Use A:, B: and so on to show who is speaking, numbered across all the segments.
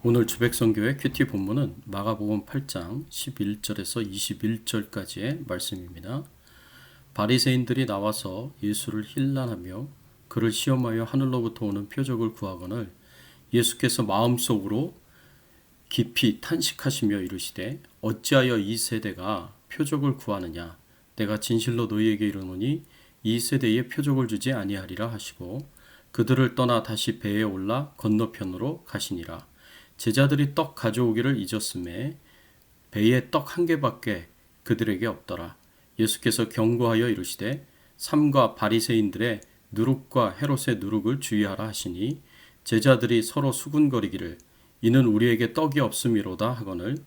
A: 오늘 주백성교회 큐티 본문은 마가복음 8장 11절에서 21절까지의 말씀입니다. 바리새인들이 나와서 예수를 힐난하며 그를 시험하여 하늘로부터 오는 표적을 구하거늘 예수께서 마음속으로 깊이 탄식하시며 이르시되 어찌하여 이 세대가 표적을 구하느냐 내가 진실로 너희에게 이르노니 이 세대에 표적을 주지 아니하리라 하시고 그들을 떠나 다시 배에 올라 건너편으로 가시니라. 제자들이 떡 가져오기를 잊었음에 배에 떡 한 개밖에 그들에게 없더라. 예수께서 경고하여 이르시되 삼가 바리새인들의 누룩과 헤롯의 누룩을 주의하라 하시니 제자들이 서로 수군거리기를 이는 우리에게 떡이 없음이로다 하거늘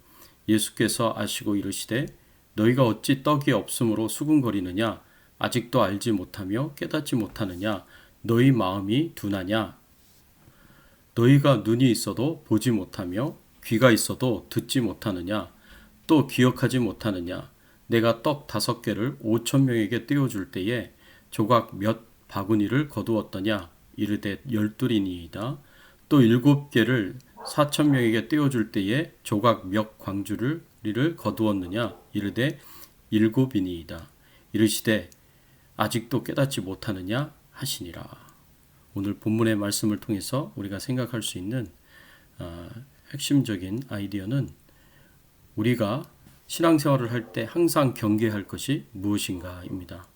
A: 예수께서 아시고 이르시되 너희가 어찌 떡이 없음으로 수군거리느냐 아직도 알지 못하며 깨닫지 못하느냐 너희 마음이 둔하냐 너희가 눈이 있어도 보지 못하며 귀가 있어도 듣지 못하느냐 또 기억하지 못하느냐 내가 떡 5개를 5,000명에게 떼어줄 때에 조각 몇 바구니를 거두었더냐 이르되 12이니이다 또 7개를 4,000명에게 떼어줄 때에 조각 몇 광주를 거두었느냐 이르되 7이니이다 이르시되 아직도 깨닫지 못하느냐 하시니라. 오늘 본문의 말씀을 통해서 우리가 생각할 수 있는 핵심적인 아이디어는 우리가 신앙생활을 할 때 항상 경계할 것이 무엇인가입니다.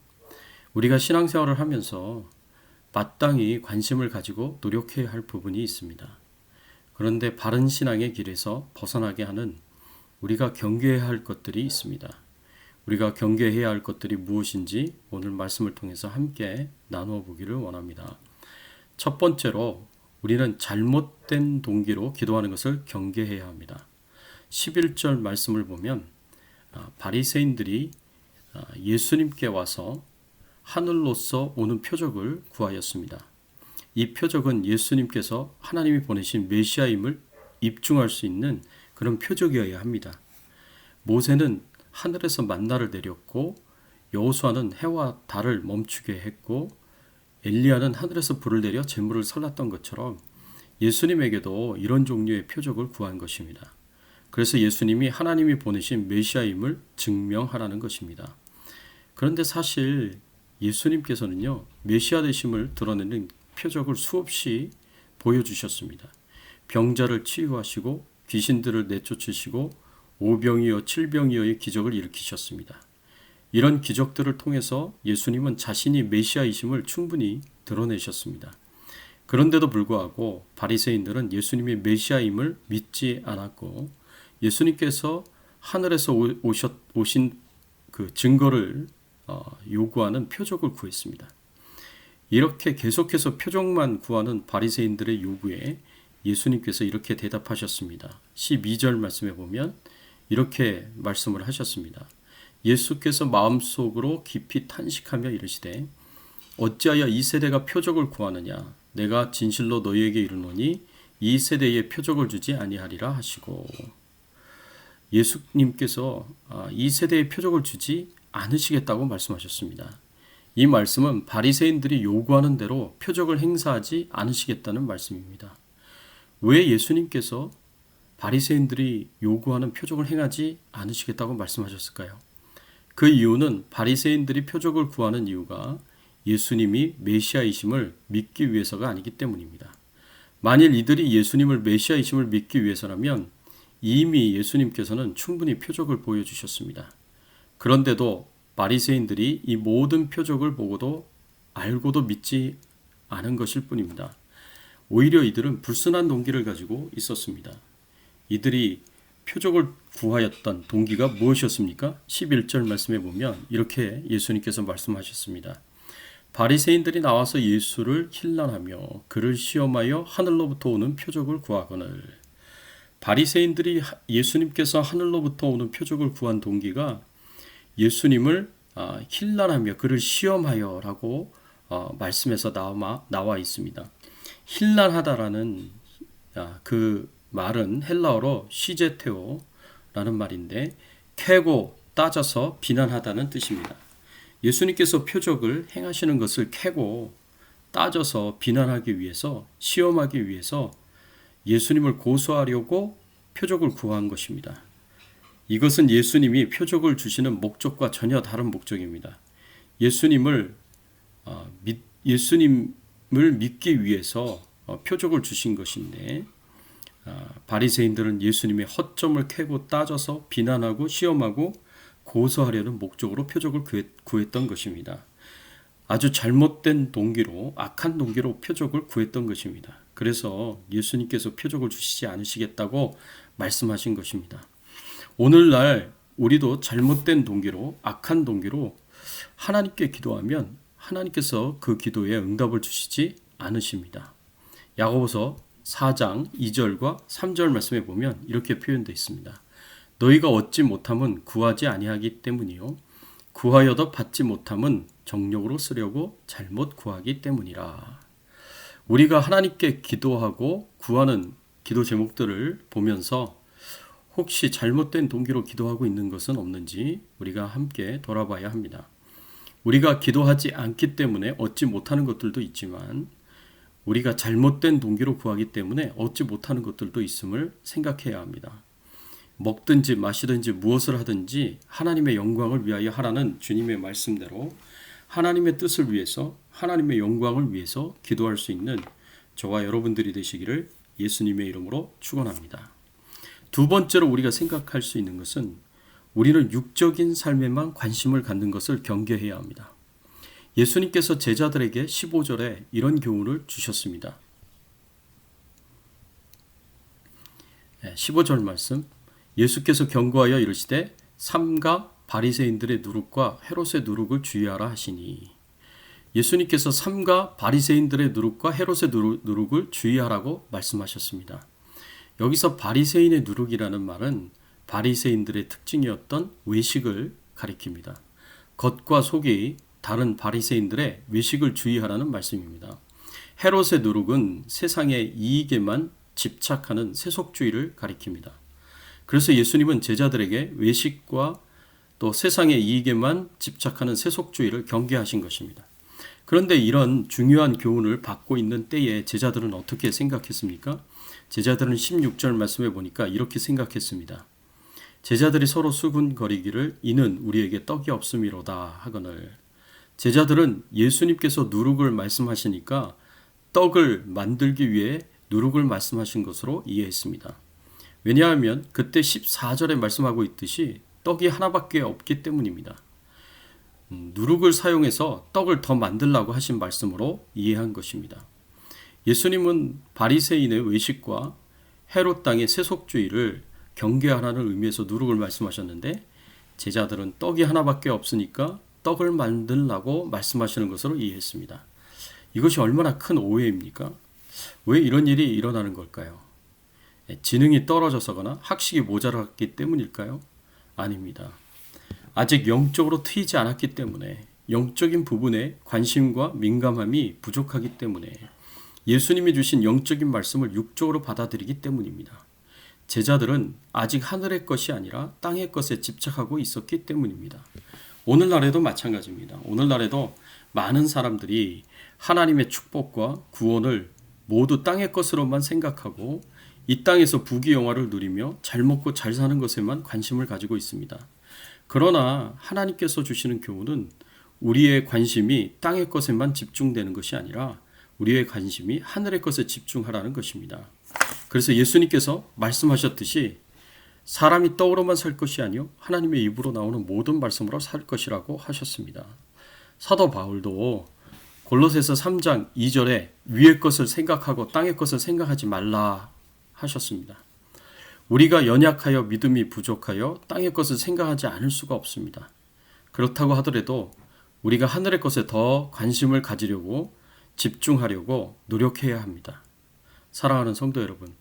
A: 우리가 신앙생활을 하면서 마땅히 관심을 가지고 노력해야 할 부분이 있습니다. 그런데 바른 신앙의 길에서 벗어나게 하는 우리가 경계해야 할 것들이 있습니다. 우리가 경계해야 할 것들이 무엇인지 오늘 말씀을 통해서 함께 나누어 보기를 원합니다. 첫 번째로 우리는 잘못된 동기로 기도하는 것을 경계해야 합니다. 11절 말씀을 보면 바리새인들이 예수님께 와서 하늘로서 오는 표적을 구하였습니다. 이 표적은 예수님께서 하나님이 보내신 메시아임을 입증할 수 있는 그런 표적이어야 합니다. 모세는 하늘에서 만나를 내렸고 여호수아는 해와 달을 멈추게 했고 엘리야는 하늘에서 불을 내려 재물을 설랐던 것처럼 예수님에게도 이런 종류의 표적을 구한 것입니다. 그래서 예수님이 하나님이 보내신 메시아임을 증명하라는 것입니다. 그런데 사실 예수님께서는요 메시아 되심을 드러내는 표적을 수없이 보여주셨습니다. 병자를 치유하시고 귀신들을 내쫓으시고 오병이어 칠병이어의 기적을 일으키셨습니다. 이런 기적들을 통해서 예수님은 자신이 메시아이심을 충분히 드러내셨습니다. 그런데도 불구하고 바리새인들은 예수님이 메시아임을 믿지 않았고 예수님께서 하늘에서 오신 그 증거를 요구하는 표적을 구했습니다. 이렇게 계속해서 표적만 구하는 바리새인들의 요구에 예수님께서 이렇게 대답하셨습니다. 12절 말씀에 보면 이렇게 말씀을 하셨습니다. 예수께서 마음속으로 깊이 탄식하며 이르시되 어찌하여 이 세대가 표적을 구하느냐 내가 진실로 너희에게 이르노니 이 세대에 표적을 주지 아니하리라 하시고 예수님께서 이 세대에 표적을 주지 않으시겠다고 말씀하셨습니다. 이 말씀은 바리새인들이 요구하는 대로 표적을 행사하지 않으시겠다는 말씀입니다. 왜 예수님께서 바리새인들이 요구하는 표적을 행하지 않으시겠다고 말씀하셨을까요? 그 이유는 바리새인들이 표적을 구하는 이유가 예수님이 메시아이심을 믿기 위해서가 아니기 때문입니다. 만일 이들이 예수님을 메시아이심을 믿기 위해서라면 이미 예수님께서는 충분히 표적을 보여주셨습니다. 그런데도 바리새인들이 이 모든 표적을 보고도 알고도 믿지 않은 것일 뿐입니다. 오히려 이들은 불순한 동기를 가지고 있었습니다. 이들이 표적을 구하였던 동기가 무엇이었습니까? 11절 말씀에 보면 이렇게 예수님께서 말씀하셨습니다. 바리새인들이 나와서 예수를 힐난하며 그를 시험하여 하늘로부터 오는 표적을 구하거늘. 바리새인들이 예수님께서 하늘로부터 오는 표적을 구한 동기가 예수님을 힐난하며 그를 시험하여 라고 말씀에서 나와 있습니다. 힐난하다라는 그 말은 헬라어로 시제테오라는 말인데 캐고 따져서 비난하다는 뜻입니다. 예수님께서 표적을 행하시는 것을 캐고 따져서 비난하기 위해서 시험하기 위해서 예수님을 고소하려고 표적을 구한 것입니다. 이것은 예수님이 표적을 주시는 목적과 전혀 다른 목적입니다. 예수님을 믿기 위해서 표적을 주신 것인데, 바리새인들은 예수님의 허점을 캐고 따져서 비난하고 시험하고 고소하려는 목적으로 표적을 구했던 것입니다. 아주 잘못된 동기로, 악한 동기로 표적을 구했던 것입니다. 그래서 예수님께서 표적을 주시지 않으시겠다고 말씀하신 것입니다. 오늘날 우리도 잘못된 동기로, 악한 동기로 하나님께 기도하면 하나님께서 그 기도에 응답을 주시지 않으십니다. 야고보서 4장 2절과 3절 말씀에 보면 이렇게 표현되어 있습니다. 너희가 얻지 못함은 구하지 아니하기 때문이요 구하여도 받지 못함은 정욕으로 쓰려고 잘못 구하기 때문이라. 우리가 하나님께 기도하고 구하는 기도 제목들을 보면서 혹시 잘못된 동기로 기도하고 있는 것은 없는지 우리가 함께 돌아봐야 합니다. 우리가 기도하지 않기 때문에 얻지 못하는 것들도 있지만 우리가 잘못된 동기로 구하기 때문에 얻지 못하는 것들도 있음을 생각해야 합니다. 먹든지 마시든지 무엇을 하든지 하나님의 영광을 위하여 하라는 주님의 말씀대로 하나님의 뜻을 위해서, 하나님의 영광을 위해서 기도할 수 있는 저와 여러분들이 되시기를 예수님의 이름으로 축원합니다. 두 번째로 우리가 생각할 수 있는 것은 우리는 육적인 삶에만 관심을 갖는 것을 경계해야 합니다. 예수님께서 제자들에게 15절에 이런 교훈을 주셨습니다. 15절 말씀, 예수께서 경고하여 이르시되 삼가 바리새인들의 누룩과 헤롯의 누룩을 주의하라 하시니, 예수님께서 삼가 바리새인들의 누룩과 헤롯의 누룩을 주의하라고 말씀하셨습니다. 여기서 바리새인의 누룩이라는 말은 바리새인들의 특징이었던 외식을 가리킵니다. 겉과 속이 다른 바리새인들의 외식을 주의하라는 말씀입니다. 헤롯의 누룩은 세상의 이익에만 집착하는 세속주의를 가리킵니다. 그래서 예수님은 제자들에게 외식과 또 세상의 이익에만 집착하는 세속주의를 경계하신 것입니다. 그런데 이런 중요한 교훈을 받고 있는 때에 제자들은 어떻게 생각했습니까? 제자들은 16절 말씀에 보니까 이렇게 생각했습니다. 제자들이 서로 수군거리기를 이는 우리에게 떡이 없음이로다 하거늘. 제자들은 예수님께서 누룩을 말씀하시니까 떡을 만들기 위해 누룩을 말씀하신 것으로 이해했습니다. 왜냐하면 그때 14절에 말씀하고 있듯이 떡이 하나밖에 없기 때문입니다. 누룩을 사용해서 떡을 더 만들라고 하신 말씀으로 이해한 것입니다. 예수님은 바리새인의 외식과 헤롯 땅의 세속주의를 경계하라는 의미에서 누룩을 말씀하셨는데 제자들은 떡이 하나밖에 없으니까 떡을 만들라고 말씀하시는 것으로 이해했습니다. 이것이 얼마나 큰 오해입니까? 왜 이런 일이 일어나는 걸까요? 지능이 떨어져서거나 학식이 모자랐기 때문일까요? 아닙니다. 아직 영적으로 트이지 않았기 때문에, 영적인 부분에 관심과 민감함이 부족하기 때문에, 예수님이 주신 영적인 말씀을 육적으로 받아들이기 때문입니다. 제자들은 아직 하늘의 것이 아니라 땅의 것에 집착하고 있었기 때문입니다. 오늘날에도 마찬가지입니다. 오늘날에도 많은 사람들이 하나님의 축복과 구원을 모두 땅의 것으로만 생각하고 이 땅에서 부귀영화를 누리며 잘 먹고 잘 사는 것에만 관심을 가지고 있습니다. 그러나 하나님께서 주시는 교훈은 우리의 관심이 땅의 것에만 집중되는 것이 아니라 우리의 관심이 하늘의 것에 집중하라는 것입니다. 그래서 예수님께서 말씀하셨듯이 사람이 떡으로만 살 것이 아니요 하나님의 입으로 나오는 모든 말씀으로 살 것이라고 하셨습니다. 사도 바울도 골로새서 3장 2절에 위의 것을 생각하고 땅의 것을 생각하지 말라 하셨습니다. 우리가 연약하여 믿음이 부족하여 땅의 것을 생각하지 않을 수가 없습니다. 그렇다고 하더라도 우리가 하늘의 것에 더 관심을 가지려고 집중하려고 노력해야 합니다. 사랑하는 성도 여러분,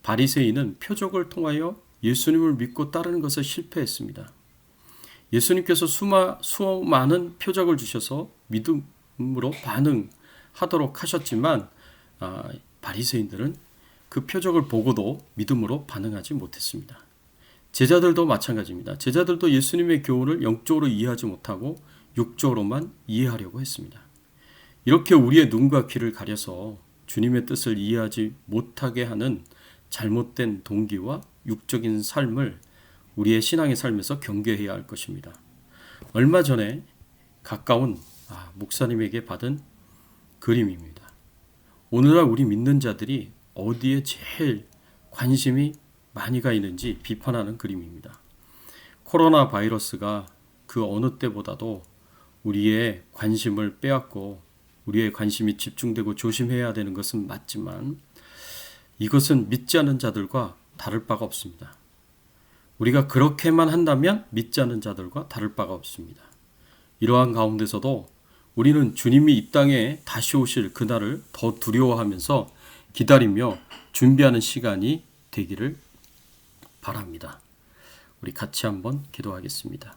A: 바리새인은 표적을 통하여 예수님을 믿고 따르는 것에 실패했습니다. 예수님께서 수많은 표적을 주셔서 믿음으로 반응하도록 하셨지만 바리새인들은 그 표적을 보고도 믿음으로 반응하지 못했습니다. 제자들도 마찬가지입니다. 제자들도 예수님의 교훈을 영적으로 이해하지 못하고 육적으로만 이해하려고 했습니다. 이렇게 우리의 눈과 귀를 가려서 주님의 뜻을 이해하지 못하게 하는 잘못된 동기와 육적인 삶을 우리의 신앙의 삶에서 경계해야 할 것입니다. 얼마 전에 가까운 목사님에게 받은 그림입니다. 오늘날 우리 믿는 자들이 어디에 제일 관심이 많이 가 있는지 비판하는 그림입니다. 코로나 바이러스가 그 어느 때보다도 우리의 관심을 빼앗고 우리의 관심이 집중되고 조심해야 되는 것은 맞지만 이것은 믿지 않는 자들과 다를 바가 없습니다. 우리가 그렇게만 한다면 믿지 않는 자들과 다를 바가 없습니다. 이러한 가운데서도 우리는 주님이 이 땅에 다시 오실 그날을 더 두려워하면서 기다리며 준비하는 시간이 되기를 바랍니다. 우리 같이 한번 기도하겠습니다.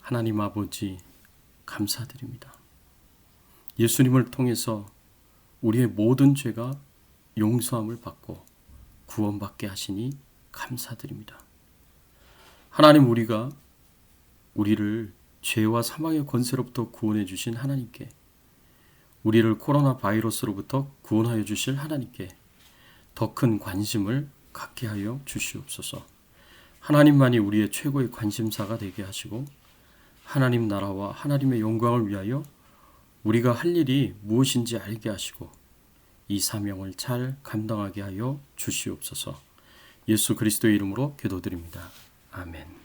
A: 하나님 아버지, 감사드립니다. 예수님을 통해서 우리의 모든 죄가 용서함을 받고 구원받게 하시니 감사드립니다. 하나님, 우리를 죄와 사망의 권세로부터 구원해 주신 하나님께, 우리를 코로나 바이러스로부터 구원하여 주실 하나님께 더 큰 관심을 갖게 하여 주시옵소서. 하나님만이 우리의 최고의 관심사가 되게 하시고 하나님 나라와 하나님의 영광을 위하여 우리가 할 일이 무엇인지 알게 하시고 이 사명을 잘 감당하게 하여 주시옵소서. 예수 그리스도의 이름으로 기도드립니다. 아멘.